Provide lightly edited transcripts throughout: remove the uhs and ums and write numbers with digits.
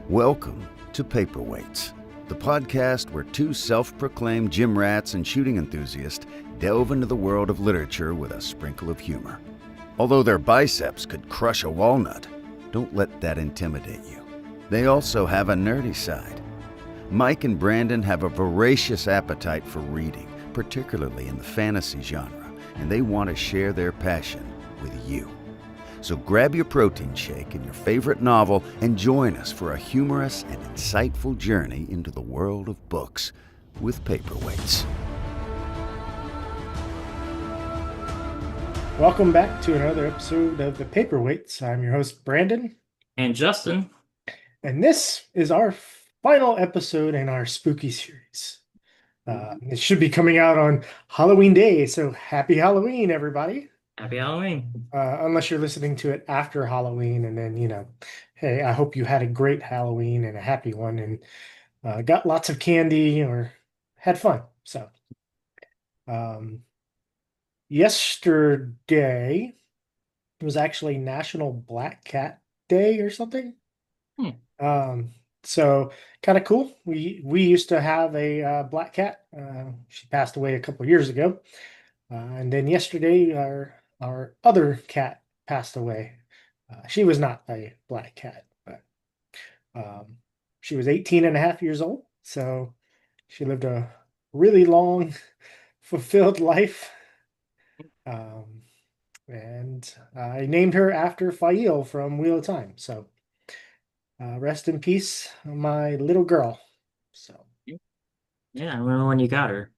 Welcome to Paperweights, the podcast where two self-proclaimed gym rats and shooting enthusiasts delve into the world of literature with a sprinkle of humor. Although their biceps could crush a walnut, don't let that intimidate you. They also have a nerdy side. Mike and Brandon have a voracious appetite for reading, particularly in the fantasy genre, and they want to share their passion with you. So grab your protein shake and your favorite novel and join us for a humorous and insightful journey into the world of books with Paperweights. Welcome back to another episode of the Paperweights. I'm your host, Brandon. And Justin. And this is our final episode in our spooky series. It should be coming out on Halloween Day, so happy Halloween, everybody. Happy Halloween. Unless you're listening to it after Halloween, and then, hey, I hope you had a great Halloween and a happy one and got lots of candy or had fun. So, yesterday was actually National Black Cat Day or something. So kind of cool. We used to have a black cat. She passed away a couple of years ago. And then yesterday our other cat passed away. She was not a black cat, but she was 18 and a half years old. So she lived a really long, fulfilled life. And I named her after Fail from Wheel of Time. So rest in peace, my little girl. So Yeah, I remember when you got her.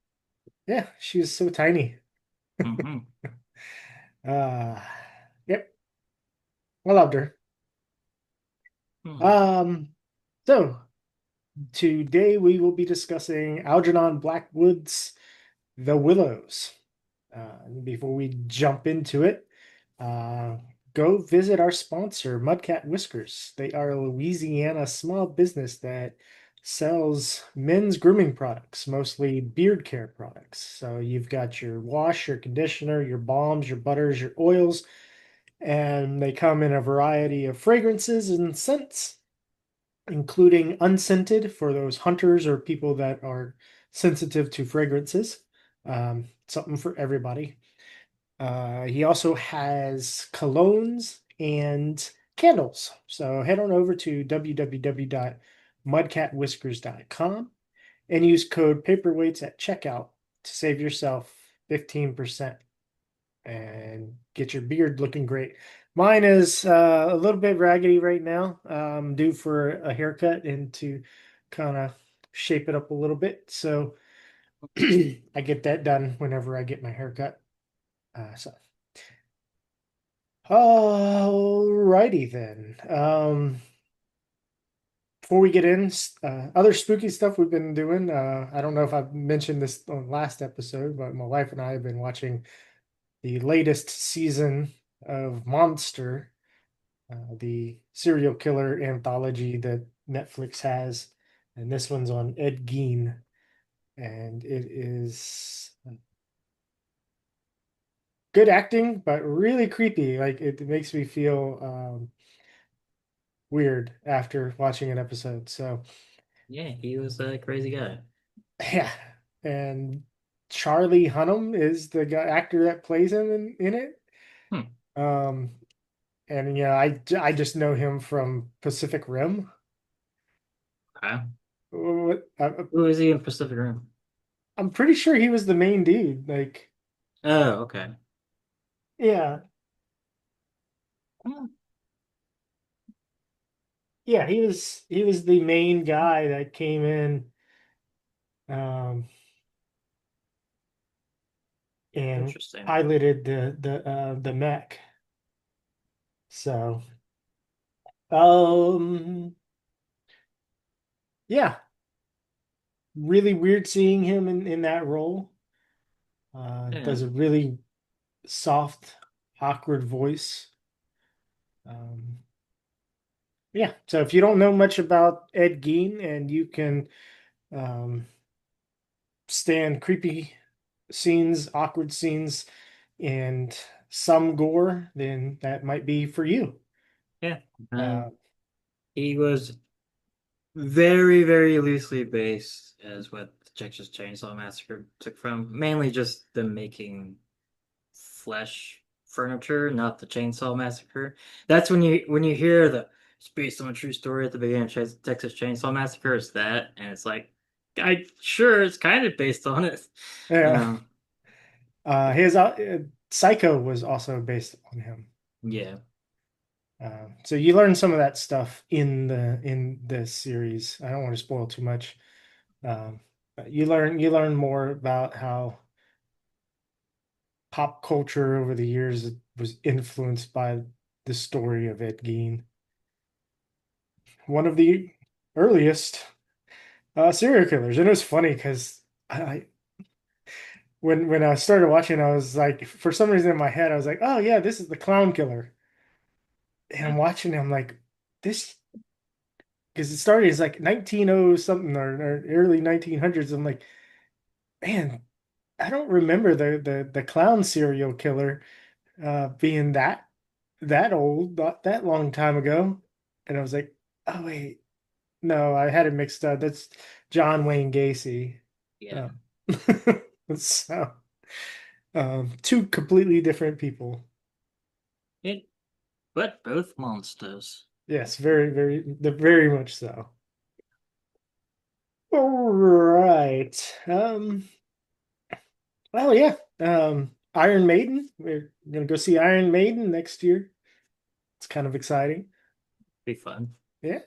yeah, she was so tiny. Mm-hmm. Yep, I loved her. So today we will be discussing Algernon Blackwood's The Willows. Before we jump into it, go visit our sponsor, Mudcat Whiskers. They are a Louisiana small business that sells men's grooming products, mostly beard care products. So you've got your wash, your conditioner, your balms, your butters, your oils, and they come in a variety of fragrances and scents, including unscented for those hunters or people that are sensitive to fragrances. Something for everybody. He also has colognes and candles. So head on over to www.mudcatwhiskers.com and use code Paperweights at checkout to save yourself 15% and get your beard looking great. Mine is a little bit raggedy right now, due for a haircut and to kind of shape it up a little bit. So I get that done whenever I get my haircut. Alrighty then. Before we get in, other spooky stuff we've been doing. I don't know if I've mentioned this on last episode, but my wife and I have been watching the latest season of Monster, the serial killer anthology that Netflix has, and this one's on Ed Gein, and it is good acting, but really creepy. Like it makes me feel weird after watching an episode. So Yeah, he was a crazy guy. yeah, and Charlie Hunnam is the actor that plays him in it. Um, and I just know him from Pacific Rim. Okay. What- Who is he in Pacific Rim? I'm pretty sure he was the main dude. Like, Oh, okay. yeah, Hmm. yeah, he was the main guy that came in, um, and Interesting. piloted the mech. So, um, yeah, really weird seeing him in that role. Yeah. Does a really soft, awkward voice. Yeah, so if you don't know much about Ed Gein and you can um, stand creepy scenes, awkward scenes, and some gore, then that might be for you. Yeah. Uh, He was very, very loosely based as what the Texas Chainsaw Massacre took from. Mainly just them making flesh furniture, not the Chainsaw Massacre. That's when you hear the it's based on a true story at the beginning of Texas Chainsaw Massacre. It's that, and it's like, I sure it's kind of based on it. Yeah. Um, His Psycho was also based on him. yeah, So you learn some of that stuff in the series. I don't want to spoil too much. But you learn more about how pop culture over the years was influenced by the story of Ed Gein, one of the earliest serial killers. And it was funny because I when I started watching, I was like, for some reason in my head, I was like, oh yeah, this is the clown killer. And I'm watching, I'm like, this because it started as like 1900 something or early 1900s. I'm like, man, I don't remember the clown serial killer being that old, not that long time ago. And I was like, oh wait, no, I had it mixed up. That's John Wayne Gacy. yeah. Uh, so two completely different people. It, but both monsters. Yes, very much so. All right. Well, yeah. Iron Maiden. We're gonna go see Iron Maiden next year. It's kind of exciting. Be fun. Yeah,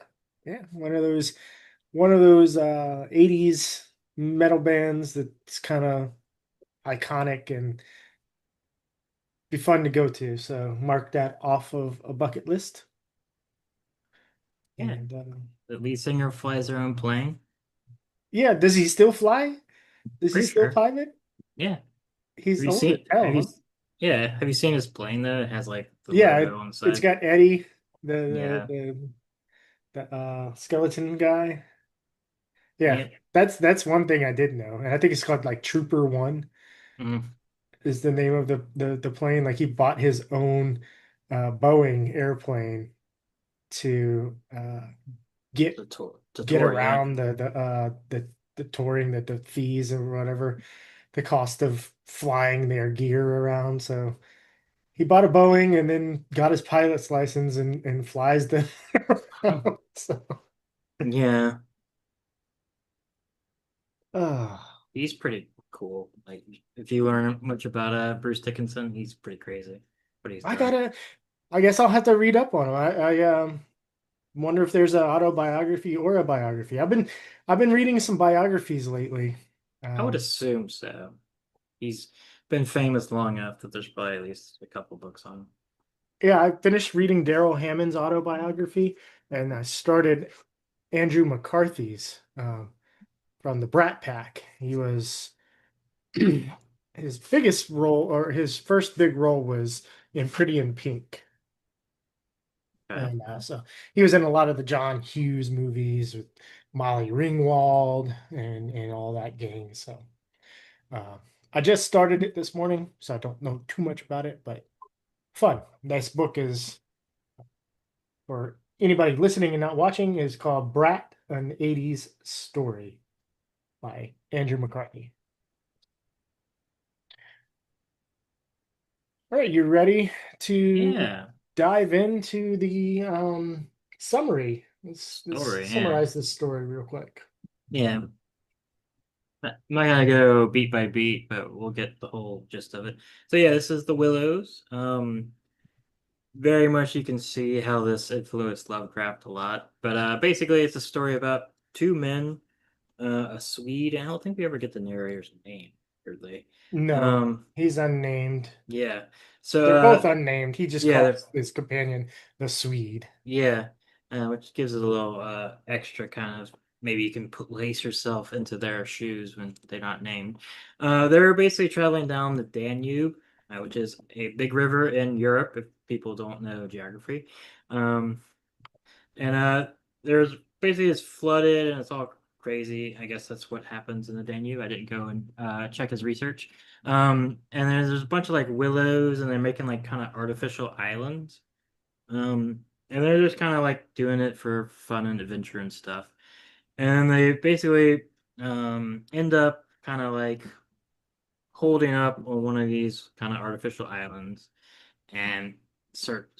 yeah. One of those 80s metal bands that's kind of iconic and be fun to go to. So mark that off of a bucket list. Yeah, And the lead singer flies their own plane. yeah, does he still fly? Does he Pretty still sure. pilot? Yeah. He's old as hell, huh? Have you seen his plane though? It has like the Yeah, logo on the it's side. got Eddie, Yeah. the skeleton guy. Yeah, Yeah. that's one thing I did know, and I think it's called like Trooper One Mm. is the name of the plane. Like he bought his own Boeing airplane to get The get tour, yeah. around the touring, the fees or whatever, the cost of flying their gear around. So he bought a Boeing and then got his pilot's license and flies them around. So, Yeah. ah. He's pretty cool. Like if you learn much about Bruce Dickinson, he's pretty crazy what he's I done. gotta. I guess I'll have to read up on him. I wonder if there's an autobiography or a biography. I've been reading some biographies lately. I would Um, assume so. He's been famous long enough that there's probably at least a couple books on him. yeah, I finished reading Daryl Hammond's autobiography, and I started Andrew McCarthy's from the Brat Pack. He was his biggest role, or his first big role, was in Pretty in Pink. Okay. And so he was in a lot of the John Hughes movies with Molly Ringwald and all that gang. So uh, I just started it this morning, so I don't know too much about it, but fun. This book is for anybody listening and not watching is called Brat, an 80s Story by Andrew McCarthy. All right, you ready to Yeah. dive into the summary? Let's Story, yeah. summarize this story real quick. Yeah. I'm not gonna go beat by beat, but we'll get the whole gist of it. So yeah, this is the Willows. Very much you can see how this influenced Lovecraft a lot. But basically it's a story about two men, a Swede, and I don't think we ever get the narrator's name, weirdly. No, Um, he's unnamed. yeah. So They're both unnamed. He just yeah, calls his companion the Swede. yeah, which gives it a little extra kind of maybe you can place yourself into their shoes when they're not named. They're basically traveling down the Danube, which is a big river in Europe if people don't know geography. Um, and there's basically it's flooded and it's all crazy. I guess that's what happens in the Danube. I didn't go and check his research. And there's a bunch of like willows and they're making like kind of artificial islands. And they're just kind of like doing it for fun and adventure and stuff. and they basically end up kind of like holding up on one of these kind of artificial islands and start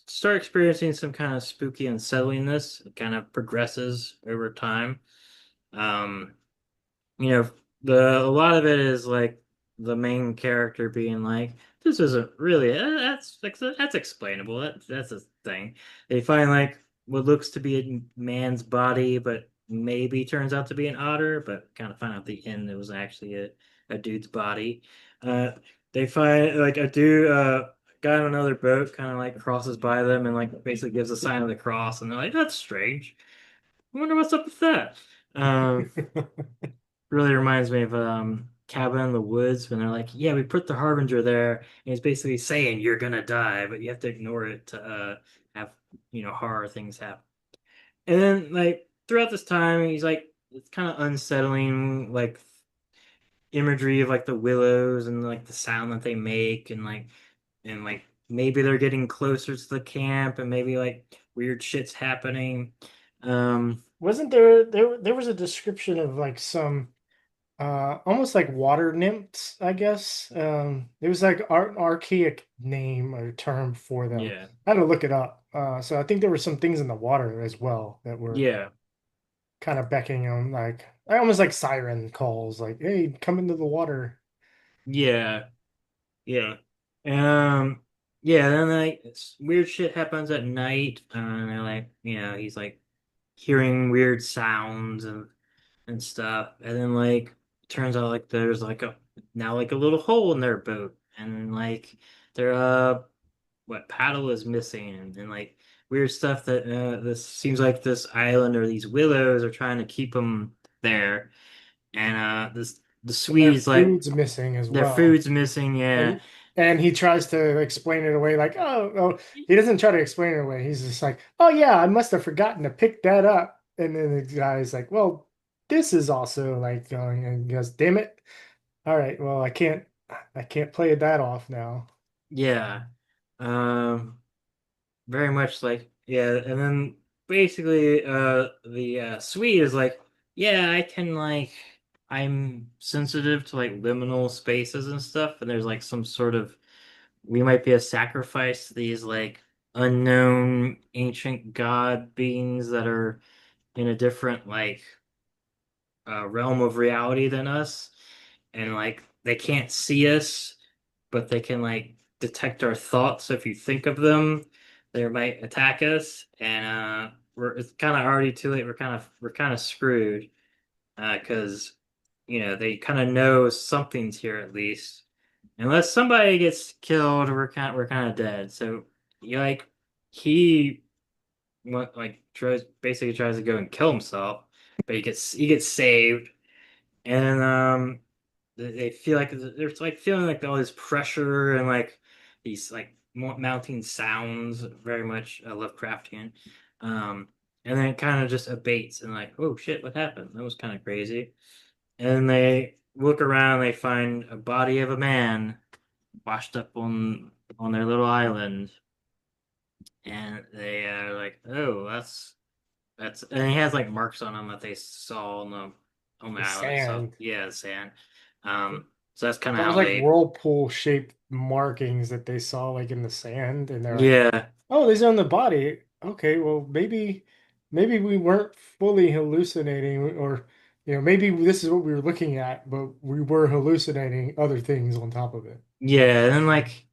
start experiencing some kind of spooky unsettlingness. It kind of progresses over time. Um, you know, a lot of it is like the main character being like, "This isn't really that's explainable. That's a thing." They find like what looks to be a man's body, but maybe turns out to be an otter. But kind of find out at the end it was actually a dude's body. Uh, they find like a dude, guy on another boat, kind of like crosses by them and like basically gives a sign of the cross, and they're like, "That's strange. I wonder what's up with that." Um, really reminds me of Cabin in the Woods when they're like, yeah, we put the Harbinger there, and he's basically saying you're gonna die, but you have to ignore it to have horror things happen. And then like throughout this time, he's like it's kind of unsettling, like imagery of like the willows and like the sound that they make, and maybe they're getting closer to the camp, and maybe like weird shit's happening. Um, Wasn't there was a description of like some almost like water nymphs, I guess. It was like an archaic name or term for them. yeah, I had to look it up. So I think there were some things in the water as well that were yeah, kind of beckoning them, like I almost like siren calls, like, "Hey, come into the water." yeah. Yeah. Um, yeah, then like weird shit happens at night, and they're like, he's like hearing weird sounds and stuff. And then like turns out like there's like a now like a little hole in their boat, and like their what paddle is missing, and like weird stuff that this seems like this island or these willows are trying to keep them there. And this the And their Swedes like food's missing as their well. food's missing, yeah. And and he tries to explain it away, like, oh, he doesn't try to explain it away. He's just like, "Oh yeah, I must have forgotten to pick that up." And then the guy's like, "Well, this is also like going," and he goes, "Damn it. All right, well, I can't play that off now." Yeah. Um, very much like yeah, and then basically the Swede is like, yeah, I'm sensitive to like liminal spaces and stuff, and there's like some sort of we might be a sacrifice to these like unknown ancient god beings that are in a different like realm of reality than us, and like they can't see us, but they can like detect our thoughts. So if you think of them, they might attack us, and it's kind of already too late. We're kind of screwed because they kind of know something's here at least. Unless somebody gets killed, we're kind of dead. So you like he basically tries to go and kill himself, but he gets saved, and they feel like they're like feeling like all this pressure and like these like mounting sounds, very much Lovecraftian. Um, and then it kind of just abates and like, oh shit, what happened? That was kind of crazy. And they look around, they find a body of a man washed up on their little island, and they are like, oh, and he has like marks on him that they saw on the The island itself. sand. Yeah, the sand. So that's kind It's of almost how like they. whirlpool shaped markings that they saw like in the sand, and they're like, Yeah, "Oh, these are on the body. Okay, well maybe we weren't fully hallucinating, or maybe this is what we were looking at, but we were hallucinating other things on top of it." yeah, and then like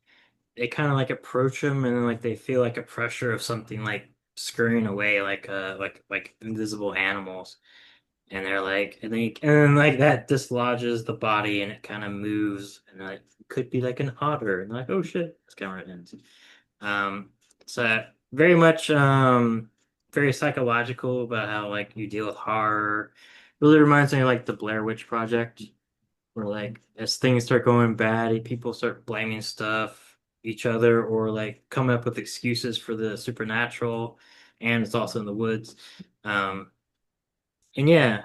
they kind of like approach him, and then like they feel like a pressure of something like scurrying away, like invisible animals, and they're like, and then like that dislodges the body, and it kind of moves, and like it could be like an otter, and like, oh shit, it's kind of ends. Um, so very much very psychological about how like you deal with horror. Really reminds me of like the Blair Witch Project, where like as things start going bad, people start blaming each other, or like coming up with excuses for the supernatural, and it's also in the woods. Um, and yeah,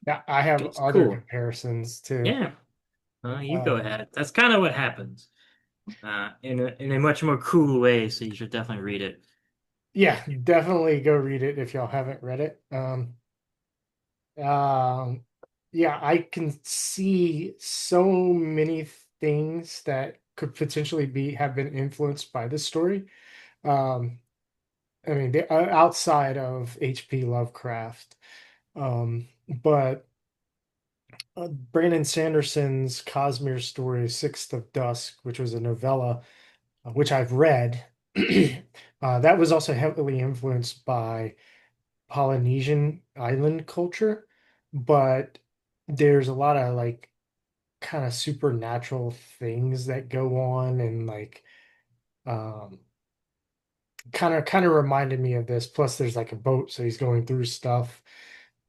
Yeah, I have it's other cool. comparisons too. Yeah, you go Um, ahead. That's kind of what happens. In a much more cool way, so you should definitely read it. yeah, definitely go read it if y'all haven't read it. Um, yeah, I can see so many things that could potentially be have been influenced by this story. Um, I mean, outside of H.P. Lovecraft, but Brandon Sanderson's Cosmere story, Sixth of Dusk, which was a novella, which I've read, that was also heavily influenced by Polynesian island culture, but there's a lot of like kind of supernatural things that go on and like um kind of reminded me of this. Plus there's like a boat, so he's going through stuff.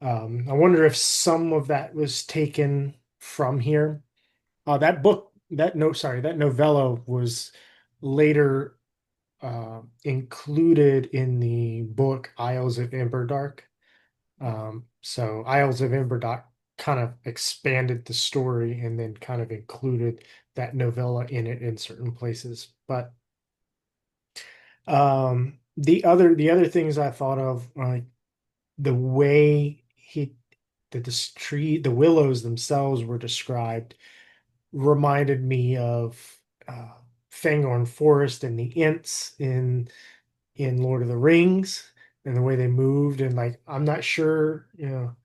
I wonder if some of that was taken from here. That book, that no, sorry, that novella was later included in the book Isles of Emberdark. So Isles of Emberdark kind of expanded the story and then kind of included that novella in it in certain places. But the other things I thought of, like the way the willows themselves were described reminded me of uh, Fangorn Forest and the Ents in Lord of the Rings and the way they moved. And like I'm not sure, I'm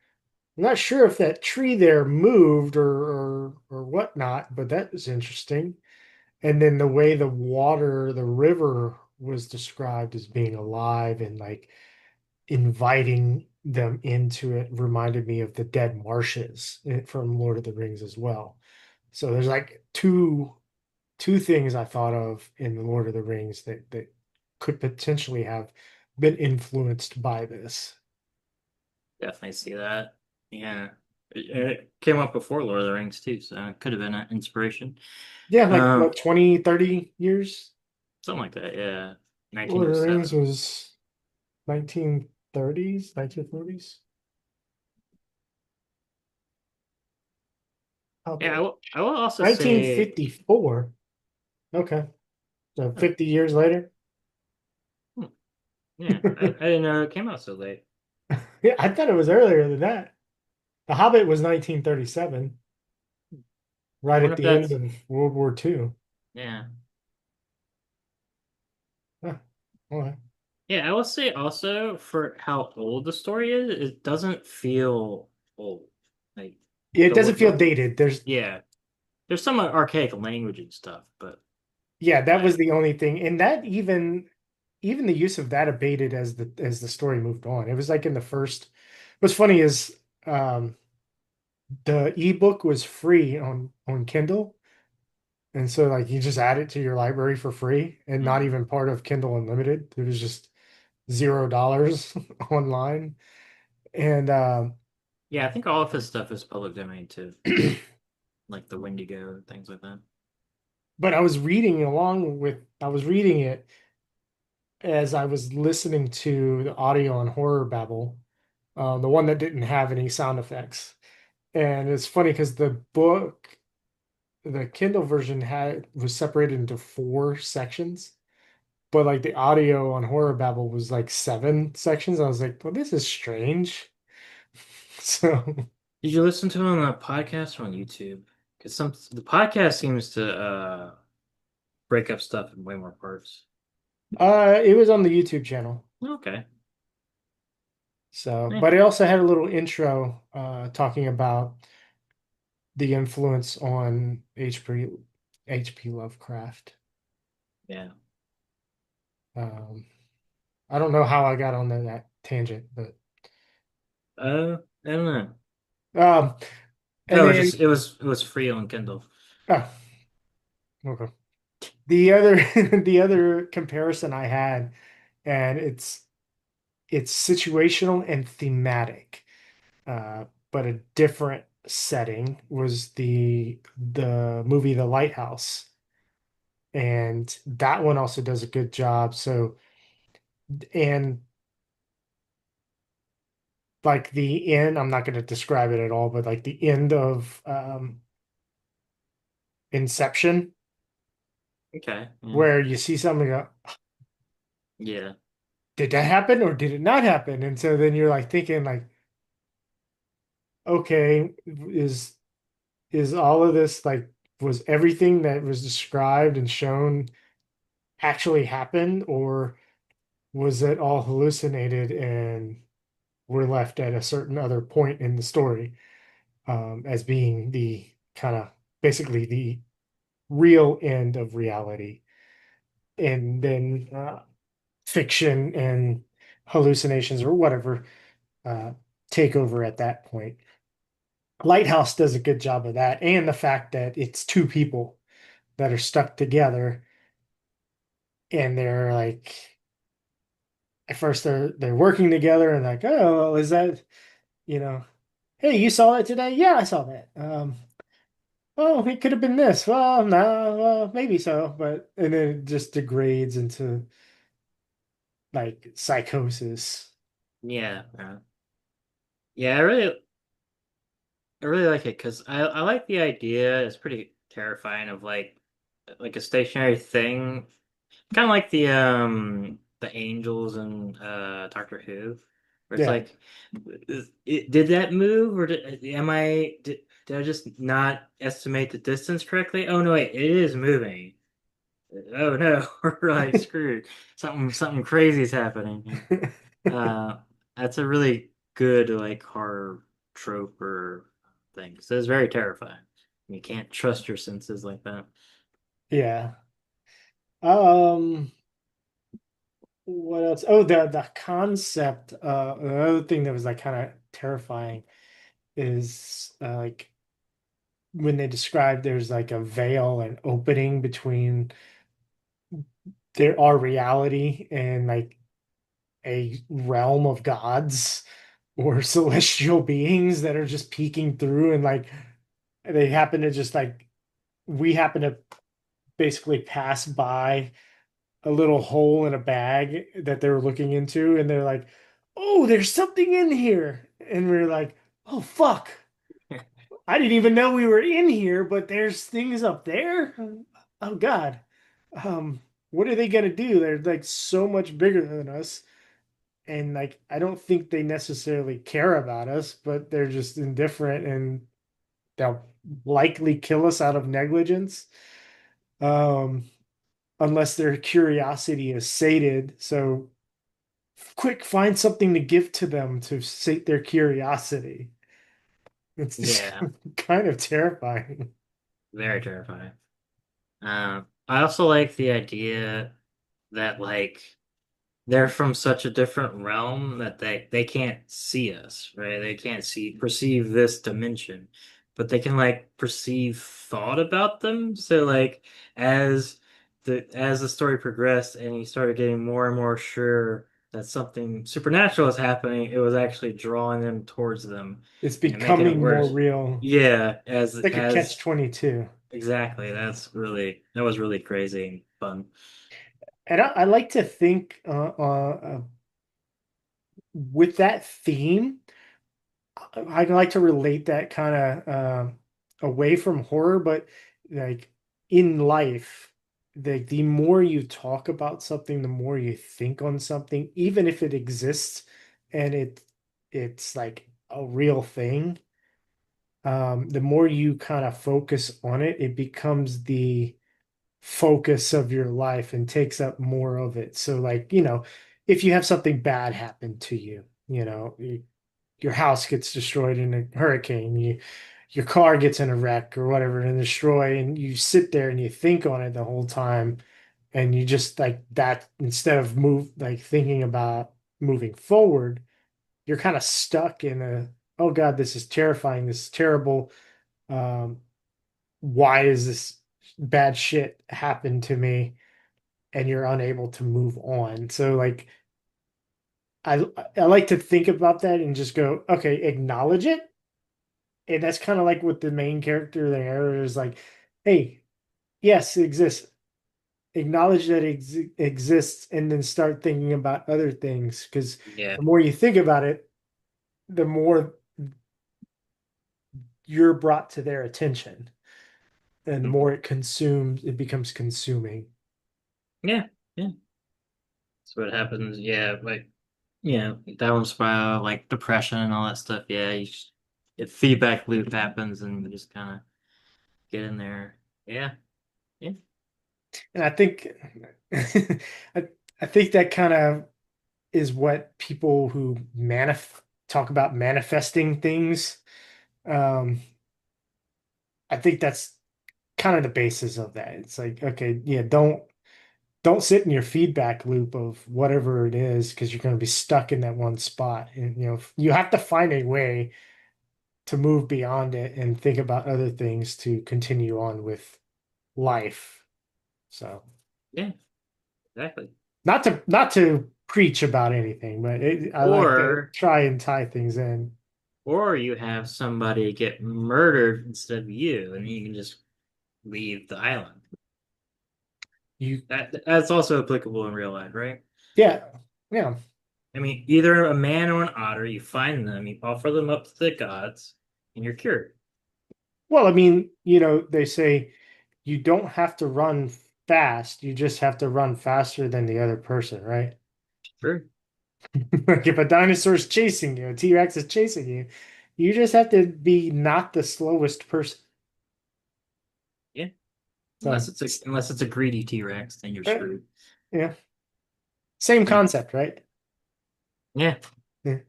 not sure if that tree there moved or whatnot, but that was interesting. And then the way the water, the river was described as being alive and like inviting them into it reminded me of the dead marshes from Lord of the Rings as well. So there's like two things I thought of in the Lord of the Rings that could potentially have been influenced by this. Definitely see that. Yeah. It came up before Lord of the Rings too, so it could have been an inspiration. Yeah, like Um, what, 20, 30 years? Something like that, yeah. Lord of the Rings 1907. was 1930s, 1940s. Yeah, Okay. I will also say, 1954. Okay. So huh, 50 years later. hmm, yeah, I didn't know it came out so late. Yeah, I thought it was earlier than that. The Hobbit was 1937, I right wonder at if the end that's, of World War II. yeah. Huh. Okay. Yeah, I will say also for how old the story is, it doesn't feel old. Like Yeah, it doesn't feel the dated. yeah, there's some archaic language and stuff, but Yeah, that was like, the only thing. And that even the use of that abated as the story moved on. It was like in the first. What's funny is the ebook was free on Kindle. And so like you just add it to your library for free and not mhm. even part of Kindle Unlimited. It was just $0 online. And Yeah, I think all of his stuff is public domain too, like the Wendigo and things like that. but I was reading it as I was listening to the audio on Horror Babble, the one that didn't have any sound effects. And it's funny because the Kindle version was separated into four sections, but like the audio on Horror Babble was like seven sections. I was like, well, this is strange. So Did you listen to it on a podcast or on YouTube? Because the podcast seems to break up stuff in way more parts. it was on the YouTube channel. Okay. So, Yeah. but it also had a little intro talking about the influence on H.P. Lovecraft. Yeah. Um, I don't know how I got on that tangent, but I don't know. um, and No, then it was free on Kindle. oh, okay. The other the other comparison I had, and it's situational and thematic, but a different setting was the movie The Lighthouse, and that one also does a good job. So, and like the end, I'm not going to describe it at all, but like the end of Inception, Okay. Yeah. where you see something go, Yeah. did that happen or did it not happen? And so then you're like thinking like, okay, is all of this like was everything that was described and shown actually happened, or was it all hallucinated and we're left at a certain other point in the story as being the kind of basically the real end of reality, and then fiction and hallucinations or whatever uh, take over at that point. Lighthouse does a good job of that, and the fact that it's two people that are stuck together, and they're like at first they're working together and like, oh, well, is that, you know, hey, you saw it today? Yeah, I saw that. Oh, it could have been this. Well, no, well, maybe so, but and then it just degrades into like psychosis. Yeah, yeah. I really like it because I like the idea. It's pretty terrifying of like a stationary thing, kind of like the angels and Doctor Who, where it's Yeah. like, did that move or did I just not estimate the distance correctly? Oh no, wait, it is moving. Oh no, we're like screwed. Something crazy is happening. Uh, that's a really good like horror trope or thing. So it's very terrifying. You can't trust your senses like that. Yeah. Um, what else? Oh, the concept. Another thing that was like kind of terrifying is like when they describe there's like a veil and opening between our reality and like a realm of gods or celestial beings that are just peeking through, and like they happen to just like we happen to basically pass by a little hole in a bag that they were looking into, and they're like, oh, there's something in here, and we're like, oh fuck, I didn't even know we were in here, but there's things up there. Oh God. What are they gonna do? They're like so much bigger than us. And like I don't think they necessarily care about us, but they're just indifferent, and they'll likely kill us out of negligence. Um, unless their curiosity is sated. So quick, find something to give to them to sate their curiosity. It's just Yeah, kind of terrifying. very terrifying. I also like the idea that like they're from such a different realm that they can't see us, right? They can't see perceive this dimension, but they can like perceive thought about them. So like as the story progressed and you started getting more and more sure that something supernatural is happening, it was actually drawing them towards them It's and making it becoming more worse. real. Yeah, It's like a catch as 22. exactly. That was really crazy and fun. And I like to think with that theme, I like to relate that kind of away from horror, but like in life, the more you talk about something, the more you think on something, even if it exists and it's like a real thing, the more you kind of focus on it, it becomes the focus of your life and takes up more of it. So like, if you have something bad happen to you, your house gets destroyed in a hurricane, your car gets in a wreck or whatever and destroy, and you sit there and you think on it the whole time, and you just like that instead of thinking about moving forward, you're kind of stuck in oh God, this is terrifying, this is terrible. Um, why is this bad shit happen to me? And you're unable to move on. So like I I like to think about that and just go, okay, acknowledge it. And that's kind of like what the main character there is like, hey, yes, it exists. Acknowledge that it exists and then start thinking about other things. Because Yeah. the more you think about it, the more you're brought to their attention. And the more it becomes consuming. Yeah. Yeah. That's what happens. Yeah, like down spiral, like depression and all that stuff. Yeah, if feedback loop happens and we just kind of get in there. Yeah, yeah, And I think I, I think that kind of is what people who talk about manifesting things. Um, I think that's kind of the basis of that. It's like, okay, yeah, don't sit in your feedback loop of whatever it is because you're going to be stuck in that one spot. And you have to find a way to move beyond it and think about other things to continue on with life. So, yeah, exactly. not to preach about anything, but I like to Or try and tie things in. or you have somebody get murdered instead of you, and you can just leave the island. You, That's also applicable in real life, right? yeah, yeah. I mean, either a man or an otter, you find them, you offer them up to the gods, and you're cured. Well, I mean, they say you don't have to run fast. You just have to run faster than the other person, right? Sure. Like if a dinosaur's chasing you, a T-Rex is chasing you, you just have to be not the slowest person. Yeah. So, Unless it's a greedy T-Rex, then you're uh, screwed. yeah, same Yeah. concept, right? Yeah. Yeah.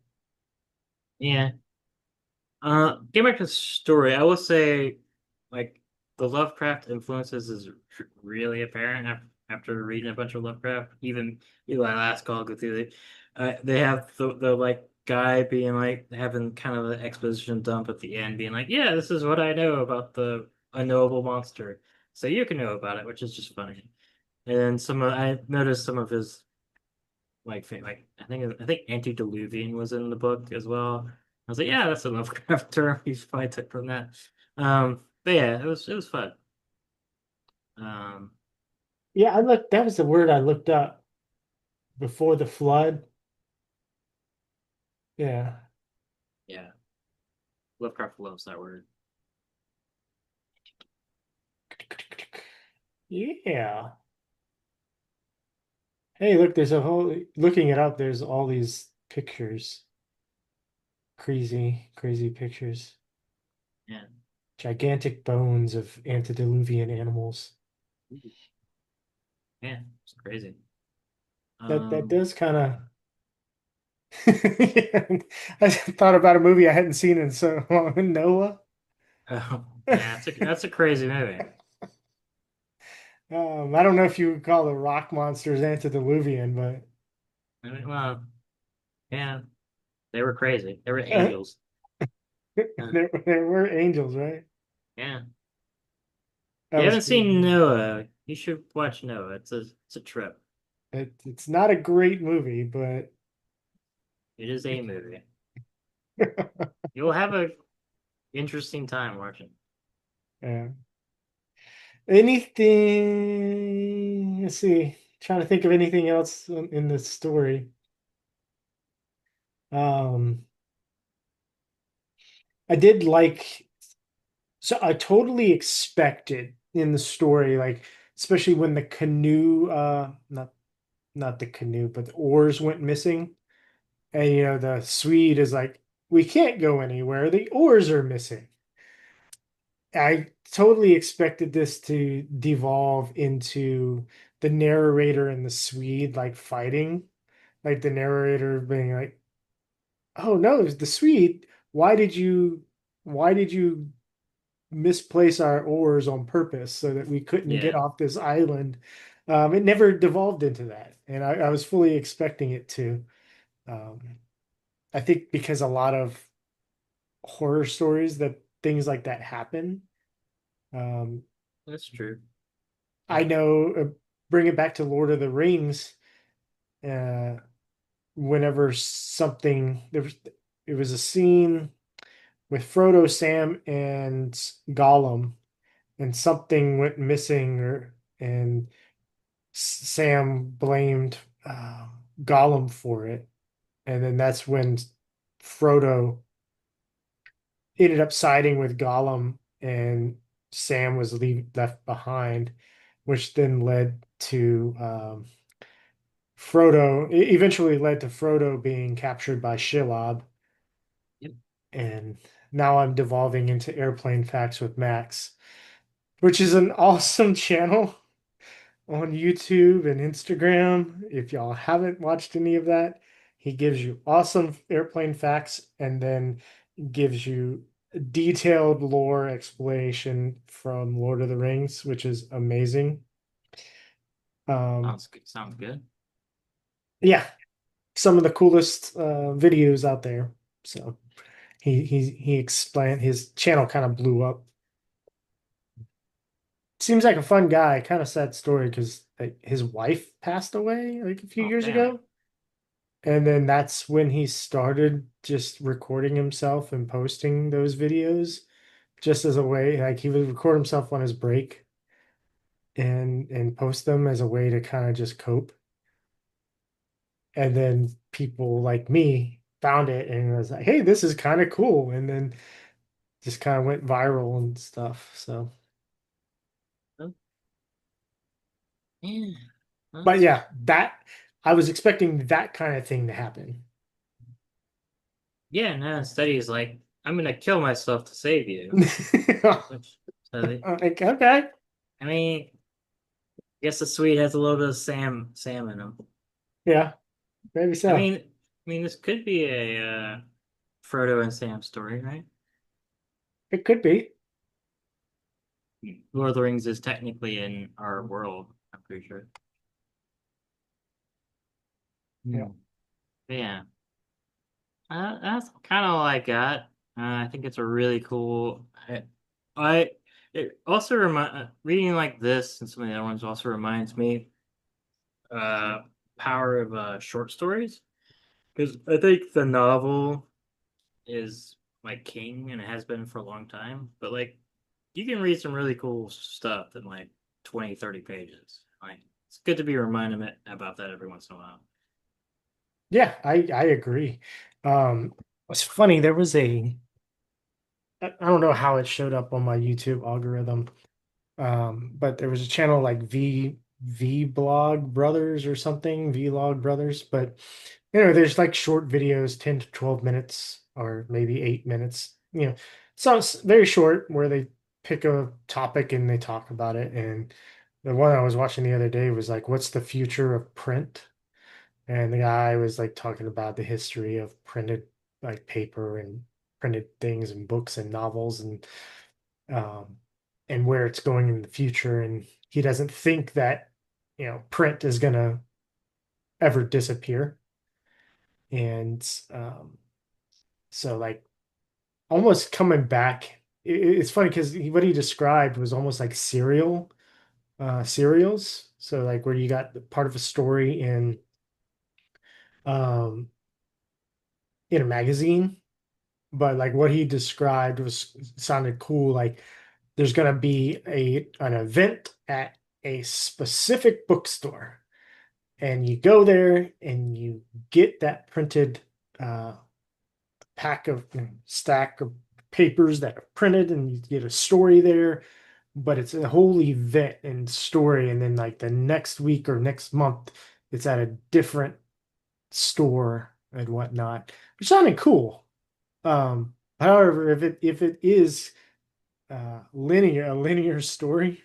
Yeah. Getting back to the story, I will say, like, the Lovecraft influences is really apparent after reading a bunch of Lovecraft. Even Eli Laskell go through it. They have the like guy being like having kind of an exposition dump at the end, being like, "Yeah, this is what I know about the unknowable monster, so you can know about it," which is just funny. And I noticed some of his like I think antediluvian was in the book as well. I was like, yeah, that's a Lovecraft term. He's probably took from that. But yeah, it was fun. Um, Yeah, that was the word I looked up before the flood. Yeah. yeah, Lovecraft loves that word. Yeah. Hey, look, looking it up, there's all these pictures. Crazy, crazy pictures. Yeah, Gigantic bones of antediluvian animals. yeah, it's crazy. That Um, does kind of I thought about a movie I hadn't seen in so long, Noah. oh, yeah, that's a crazy movie. I don't know if you would call the rock monsters antediluvian, but I mean, well, yeah, they were crazy. They were angels. Uh, there were angels, right? yeah, if That you was haven't cool. seen Noah, you should watch Noah. It's a trip. It's not a great movie, but It is a movie. You'll have a interesting time watching. yeah. Anything, let's see, trying to think of anything else in the story. Um, I did like, so I totally expected in the story, like, especially when the canoe, not the canoe, but the oars went missing. And, the Swede is like, we can't go anywhere. The oars are missing. I totally expected this to devolve into the narrator and the Swede like fighting, like the narrator being like, "Oh no, it's the Swede. Why did you misplace our oars on purpose so that we couldn't get Yeah, off this island?" It never devolved into that, and I was fully expecting it to. Um, I think because a lot of horror stories that things like that happen. Um, that's true. I Yeah. know, bring it back to Lord of the Rings. Uh, whenever something it was a scene with Frodo, Sam, and Gollum, and something went missing, and Sam blamed Gollum for it, and then that's when Frodo ended up siding with Gollum, and Sam was left behind, which then led to eventually led to Frodo being captured by Shelob. Yep. and now I'm devolving into Airplane Facts with Max, which is an awesome channel on YouTube and Instagram. If y'all haven't watched any of that, he gives you awesome airplane facts and then gives you detailed lore explanation from Lord of the Rings, which is amazing. Um, Sounds good. Sounds good. yeah, some of the coolest videos out there. So he explained his channel kind of blew up. Seems like a fun guy. Kind of sad story because like, his wife passed away like a few Oh years damn. ago. And then that's when he started just recording himself and posting those videos just as a way, like he would record himself on his break and post them as a way to kind of just cope. And then people like me found it and was like, hey, this is kind of cool. And then just kind of went viral and stuff. So, Oh, yeah. but That's yeah, that I was expecting that kind of thing to happen. yeah. No, instead he's like, I'm gonna kill myself to save you. Which, so Like, okay. I mean, I guess the Swede has a little bit of Sam in him. Yeah, maybe I so. mean, I mean, this could be a Frodo and Sam story, right? It could be. Lord of the Rings is technically in our world, I'm pretty sure. Yeah. Hmm. Yeah, that's kind of all I got. I think it's a really cool. I it also remind reading like this and some of the other ones also reminds me uh power of short stories because I think the novel is like king and it has been for a long time. But like you can read some really cool stuff in like 20, 30 pages. Like it's good to be reminded about that every once in a while. Yeah, I agree. It's funny, there was I don't know how it showed up on my YouTube algorithm. But there was a channel like V Blog Brothers or something, Vlog Brothers, but there's like short videos, 10 to 12 minutes or maybe 8 minutes, so it's very short where they pick a topic and they talk about it. And the one I was watching the other day was like, what's the future of print? And the guy was like talking about the history of printed like paper and printed things and books and novels um, and where it's going in the future. And he doesn't think that print is gonna ever disappear. And so like almost coming back. It's funny because what he described was almost like serials. So like where you got the part of a story um, in a magazine, but like what he described was sounded cool. Like there's gonna be an event at a specific bookstore, and you go there and you get that printed uh, pack of stack of papers that are printed, and you get a story there. But it's a whole event and story, and then like the next week or next month, it's at a different store and whatnot, which sounded cool. However, if it is a linear story,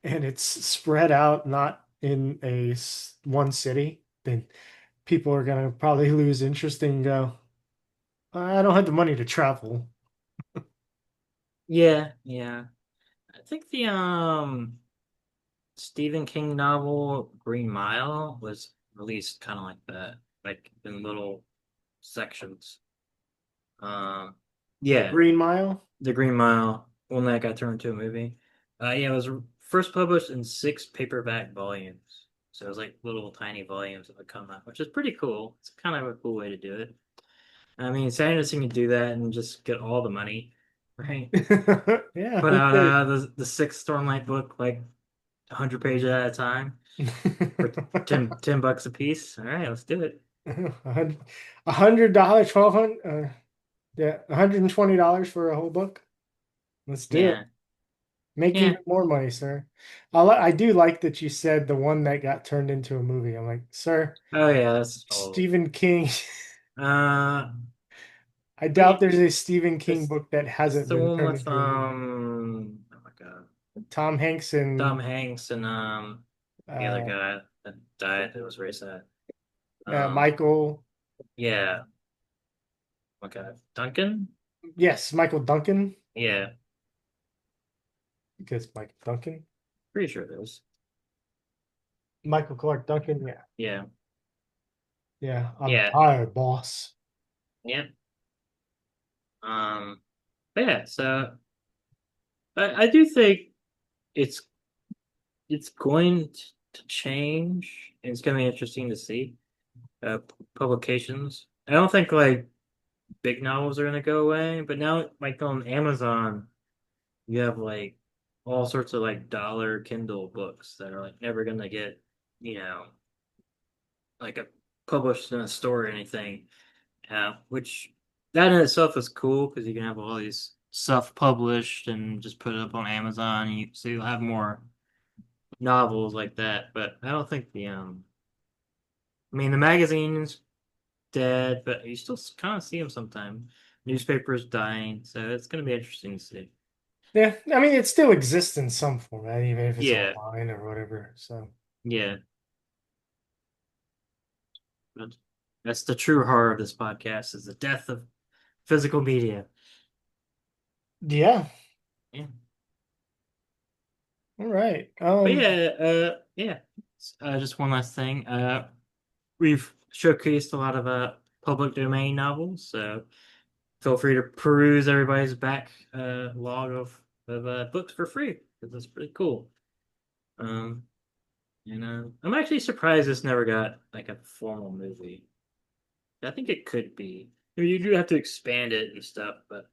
and it's spread out, not in one city, then people are gonna probably lose interest and go, I don't have the money to travel. Yeah, yeah. I think the Stephen King novel Green Mile was released kind of like that, like in little sections. Um, The yeah, Green Mile. The Green Mile, one that got turned into a movie. Yeah, it was first published in six paperback volumes. So it was like little tiny volumes that would come out, which is pretty cool. It's kind of a cool way to do it. I mean, Sanderson can do that and just get all the money, right? Yeah, Put who out could? the sixth Stormlight book like 100 pages at a time for 10 bucks a piece. All right, let's do it. $100, 1200, yeah, $120 for a whole book. Let's do it. Yeah. Make Yeah. even more money, sir. I do like that you said the one that got turned into a movie. I'm like, sir, Oh yeah, that's old. Stephen King. Uh I doubt Wait, there's a Stephen King it's book that it's hasn't the been one turned with into a movie. oh my god, Tom Hanks Tom and Hanks and the other uh, guy that died. It was very sad. Um, Michael. yeah, oh my god, Duncan. Yes, Michael Duncan. Yeah, Because Michael Duncan. pretty sure it is. Michael Clark Duncan. Yeah. Yeah, Yeah. I'm yeah, tired, boss. yeah. But yeah. So I do think it's it's going to change. And it's going to be interesting to see publications. I don't think like big novels are going to go away, but now like on Amazon, you have like all sorts of like dollar Kindle books that are like never going to get, you know, like a published in a store or anything. Which that in itself is cool because you can have all these stuff published and just put it up on Amazon. So you'll have more novels like that. But I don't think I mean, the magazine's dead, but you still kind of see them sometime. Newspapers dying, so it's going to be interesting to see. Yeah. I mean, it still exists in some format, even if it's Yeah, online or whatever. So, yeah. But that's the true horror of this podcast is the death of physical media. yeah. Yeah. All right. But yeah, yeah. Just one last thing. We've showcased a lot of public domain novels, so feel free to peruse everybody's back log of books for free because that's pretty cool. Um, I'm actually surprised this never got like a formal movie. I think it could be. I mean, you do have to expand it and stuff, but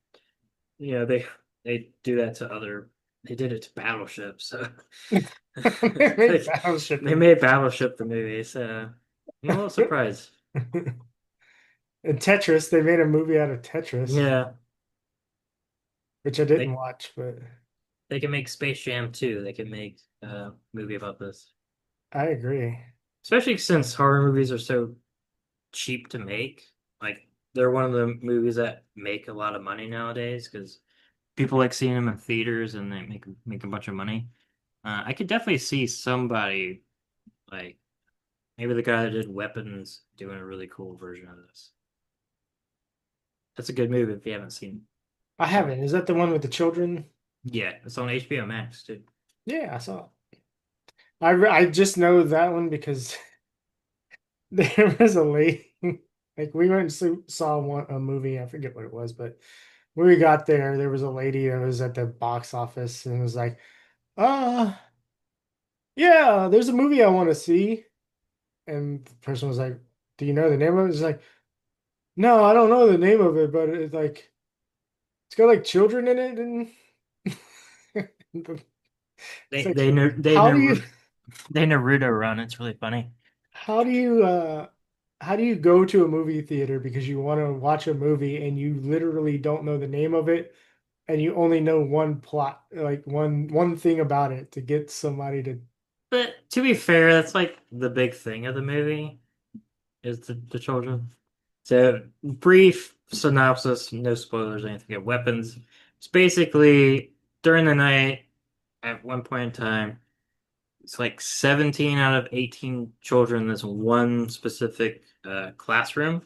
they do that to other. They did it to Battleship, so Maybe they, Battleship. they made Battleship the movie. So I'm a little surprised. And Tetris, they made a movie out of Tetris, Yeah, which I didn't they watch, but they can make Space Jam too. They can make a movie about this, I agree. especially since horror movies are so cheap to make. Like they're one of the movies that make a lot of money nowadays because people like seeing them in theaters and they make a bunch of money. I could definitely see somebody like maybe the guy that did Weapons doing a really cool version of this. That's a good movie if you haven't seen I seen it. haven't. Is that the one with the children? Yeah, it's on HBO Max too. Yeah, I saw it. I just know that one because there was a lady, like we went and saw a movie. I forget what it was, but when we got there, there was a lady that was at the box office and was like, "Uh, yeah, there's a movie I want to see." And the person was like, "Do you know the name of it?" It's like, "No, I don't know the name of it, but it's like it's got like children in it." And it's They like, they Nar- how do you they Naruto run. It's really funny. how do you how do you go to a movie theater because you want to watch a movie and you literally don't know the name of it and you only know one plot, like one thing about it to get somebody to. But to be fair, that's like the big thing of the movie is the children. So brief synopsis, no spoilers or anything. Of Weapons. It's basically during the night at one point in time. It's like 17 out of 18 children in this one specific classroom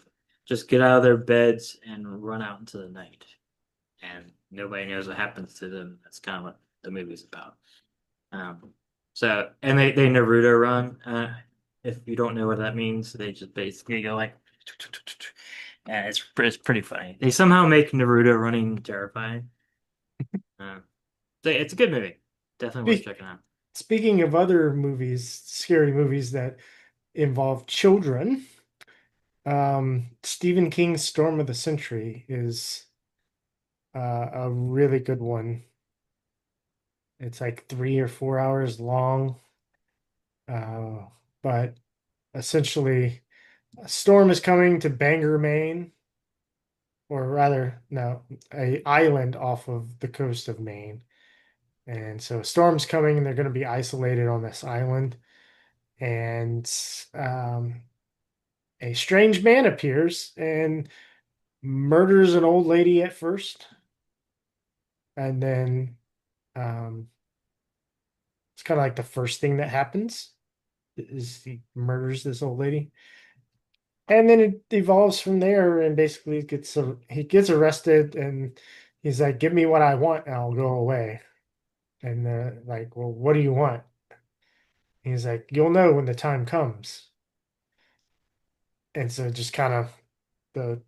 just get out of their beds and run out into the night. And nobody knows what happens to them. That's kind of what the movie's about. And they Naruto run. If you don't know what that means, they just basically go like, and it's pretty funny. They somehow make Naruto running terrifying. Uh, so it's a good movie. Definitely worth Spe- checking out. Speaking of other movies, scary movies that involve children, Stephen King's Storm of the Century is a really good one. It's like 3 or 4 hours long, uh, but essentially, a storm is coming to Bangor, Maine, or rather, no, a island off of the coast of Maine. And so a storm's coming, and they're going to be isolated on this island. And um, a strange man appears and murders an old lady at first, and then um, it's kind of like the first thing that happens is he murders this old lady, and then it evolves from there. And basically, he gets arrested, and he's like, "Give me what I want, and I'll go away." And they're like, "Well, what do you want?" He's like, "You'll know when the time comes." And so just kind of the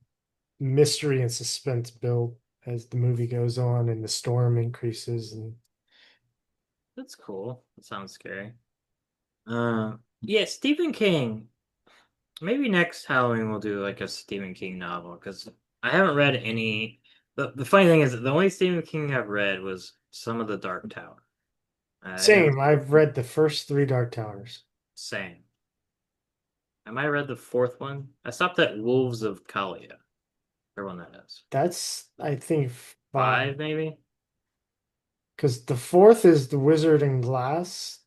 mystery and suspense build as the movie goes on and the storm increases. And That's cool. That sounds scary. Yeah, Stephen King. Maybe next Halloween we'll do like a Stephen King novel because I haven't read any. The funny thing is that the only Stephen King I've read was some of the Dark Tower. I never same, I've read the first three Dark Towers. Same. I might have read the fourth one. I stopped at Wolves of Kalia. Whichever one that is. That's, I think, five. Five, maybe? Because the fourth is The Wizard in Glass.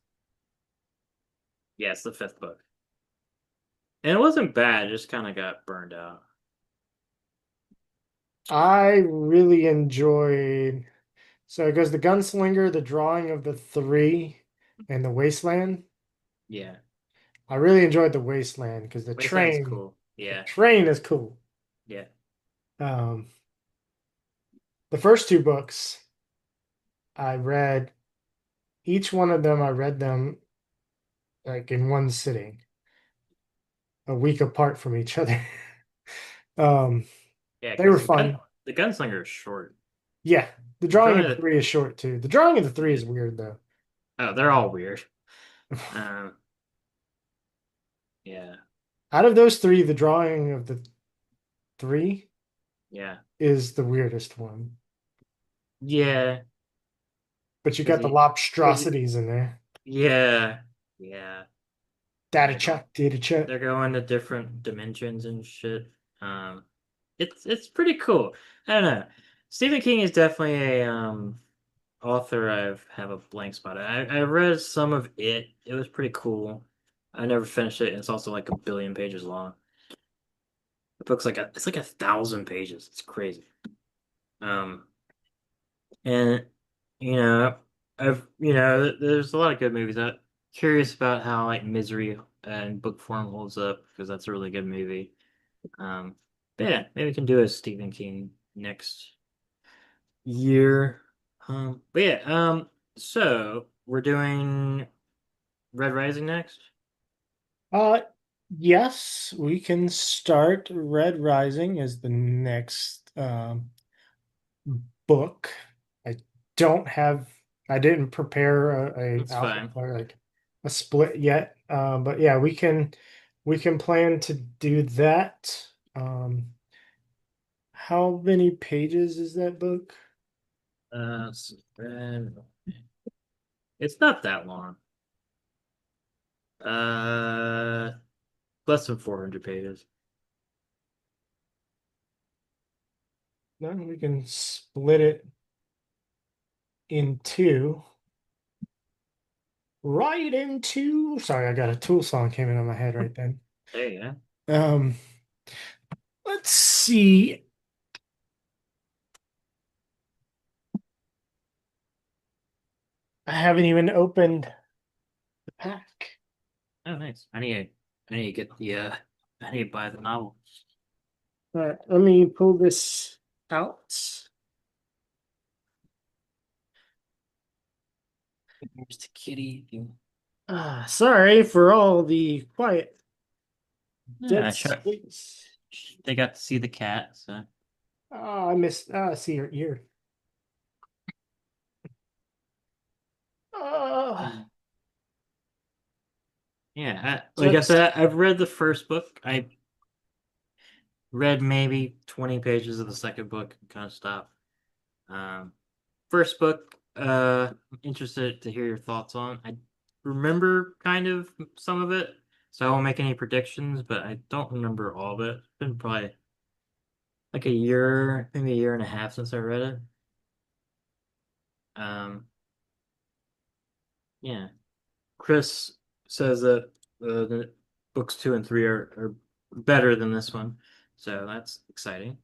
Yeah, it's the fifth book. And it wasn't bad, it just kind of got burned out. I really enjoyed. So it goes The Gunslinger, The Drawing of the Three, and The Wasteland. Yeah. I really enjoyed The Wasteland because Wasteland's cool. the Yeah. train is cool. Yeah. Um, the first two books I read, each one of them, I read them like in one sitting, a week apart from each other. um, Yeah, they were because fun. the Gunslinger is short. Yeah, the The drawing Drawing of of the the three is short too. The drawing of the three is weird though. Oh, they're all weird. Um, yeah. Out of those three, the drawing of the three Yeah. is the weirdest one. Yeah. But you Because got the he, because lobstrosities in there. yeah. Yeah. And Data Chuck. they're going to different dimensions and shit. Um, it's pretty cool. I don't know. Stephen King is definitely a author I've have a blank spot. I read some of it. It was pretty cool. I never finished it, and it's also like a billion pages long. The book's like it's like 1,000 pages. It's crazy. Um, and you know, there's a lot of good movies. I'm curious about how like Misery in book form holds up because that's a really good movie. Um, but yeah, maybe we can do a Stephen King next year. But yeah, so we're doing Red Rising next. Uh, yes, we can start Red Rising as the next book. I don't have, I didn't prepare a That's alpha fine. or like a split yet. But yeah, we can plan to do that. How many pages is that book? It's not that long. Uh, less than 400 pages. No, we can split it in two. Right into. Sorry, I got a Tool song came in on my head right then. There you go. Um, let's see. I haven't even opened the pack. Oh, nice. I need to get the I need to buy the novel. All right, let me pull this out. Here's the kitty. Sorry for all the quiet Yeah, dead space. they got to see the cat, so I missed. See her ear. Uh, yeah. so Like I it's said, I've read the first book. I read maybe 20 pages of the second book and kind of stopped. Um, first book, I'm interested to hear your thoughts on. I remember kind of some of it, so I won't make any predictions, but I don't remember all of it. It's been probably like a year, maybe a year and a half since I read it. Um, yeah. Chris says that the books two and three are better than this one, so that's exciting.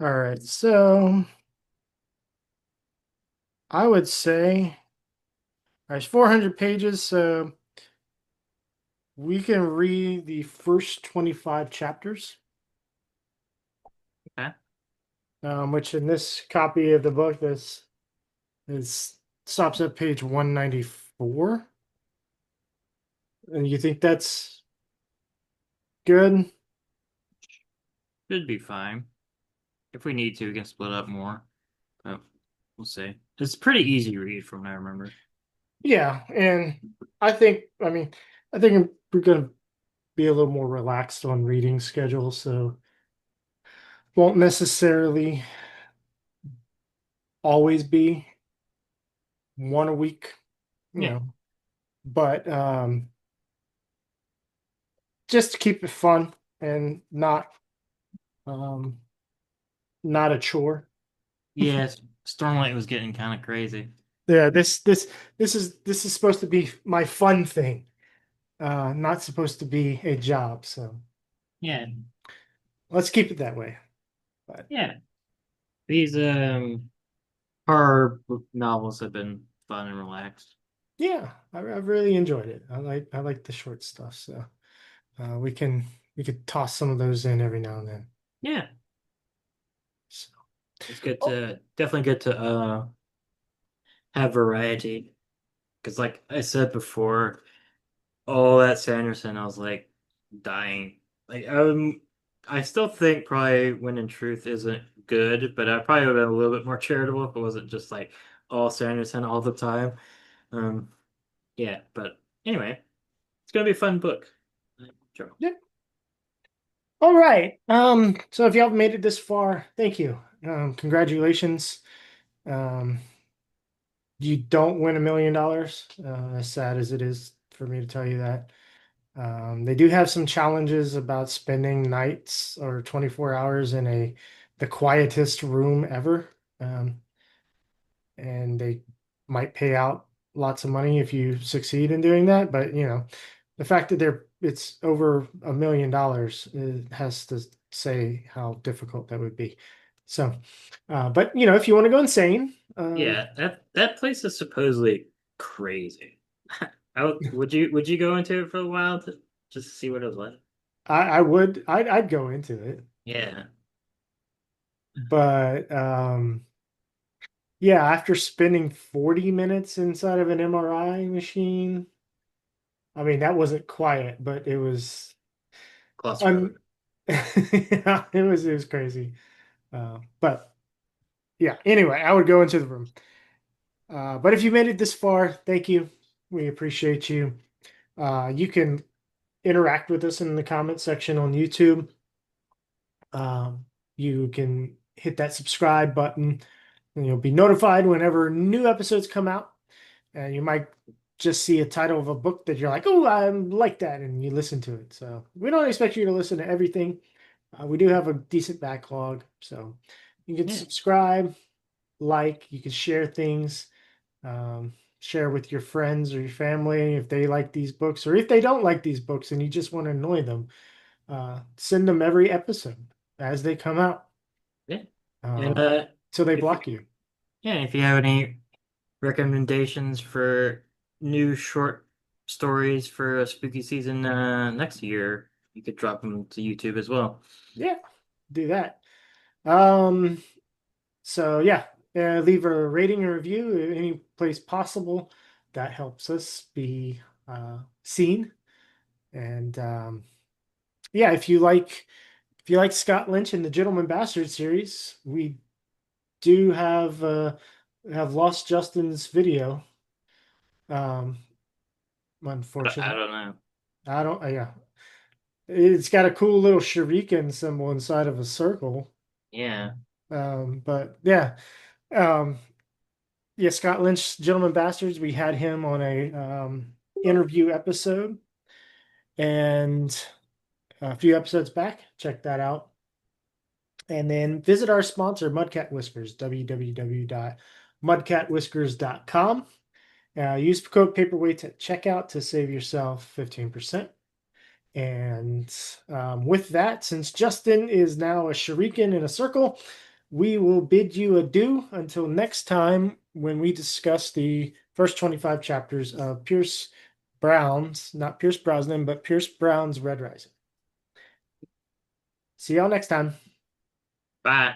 All right, so I would say there's 400 pages, so we can read the first 25 chapters, Okay. which in this copy of the book, this is stops at page 194. And you think that's good? Should be fine. If we need to, we can split up more. But we'll see. It's a pretty easy read from what I remember. Yeah, and I think we're gonna be a little more relaxed on reading schedule, so won't necessarily always be one a week, you Yeah. know, but just to keep it fun and um not a chore. Yeah, Stormlight was getting kind of crazy. Yeah, this is supposed to be my fun thing, not supposed to be a job, so Yeah. let's keep it that way. But Yeah. These horror book novels have been fun and relaxed. yeah, I've really enjoyed it. I like the short stuff, so we could toss some of those in every now and then. Yeah. So, It's good oh, to definitely good to have variety. Because like I said before, all that Sanderson, I was like dying. Like I still think probably When in Truth isn't good, but I probably would have been a little bit more charitable if it wasn't just like all Sanderson all the time. Um, yeah, but anyway, it's gonna be a fun book. Sure. yeah. All right. So if y'all have made it this far, thank you. Congratulations. Um, you don't win $1 million, as sad as it is for me to tell you that. They do have some challenges about spending nights or 24 hours in the quietest room ever. And they might pay out lots of money if you succeed in doing that. But the fact that it's over $1 million, it has to say how difficult that would be. So, but if you want to go insane, Yeah, that place is supposedly crazy. Would you go into it for a while to just see what it was like? I'd go into it. Yeah. But yeah, after spending 40 minutes inside of an MRI machine, I mean that wasn't quiet, but it was Claustrophobic. un yeah, it was crazy. But yeah, anyway, I would go into the room. But if you made it this far, thank you. We appreciate you. You can interact with us in the comment section on YouTube. You can hit that subscribe button and you'll be notified whenever new episodes come out. And you might just see a title of a book that you're like, oh, I like that, and you listen to it. So we don't expect you to listen to everything. We do have a decent backlog, so you can Yeah. subscribe, you can share things, share with your friends or your family if they like these books, or if they don't like these books and you just want to annoy them, send them every episode as they come out, Yeah. And um, till they if block you. yeah, if you have any recommendations for new short stories for a spooky season next year, you could drop them to YouTube as well. Yeah, do that. Um, So yeah, leave a rating or review any place possible. That helps us be seen. And yeah, if you like Scott Lynch and the Gentleman Bastard series, we do have lost Justin's video. Um, I unfortunately, don't know. I don't. Yeah, it's got a cool little shuriken symbol inside of a circle. Yeah. But yeah. Um, yeah, Scott Lynch, Gentleman Bastards. We had him on a interview episode, and a few episodes back. Check that out. And then visit our sponsor, Mudcat Whiskers, www.mudcatwhiskers.com. Use code Paperweights at checkout to save yourself 15%. And with that, since Justin is now a shuriken in a circle, we will bid you adieu until next time when we discuss the first 25 chapters of Pierce Brown's, not Pierce Brosnan, but Pierce Brown's Red Rising. See y'all next time. Bye.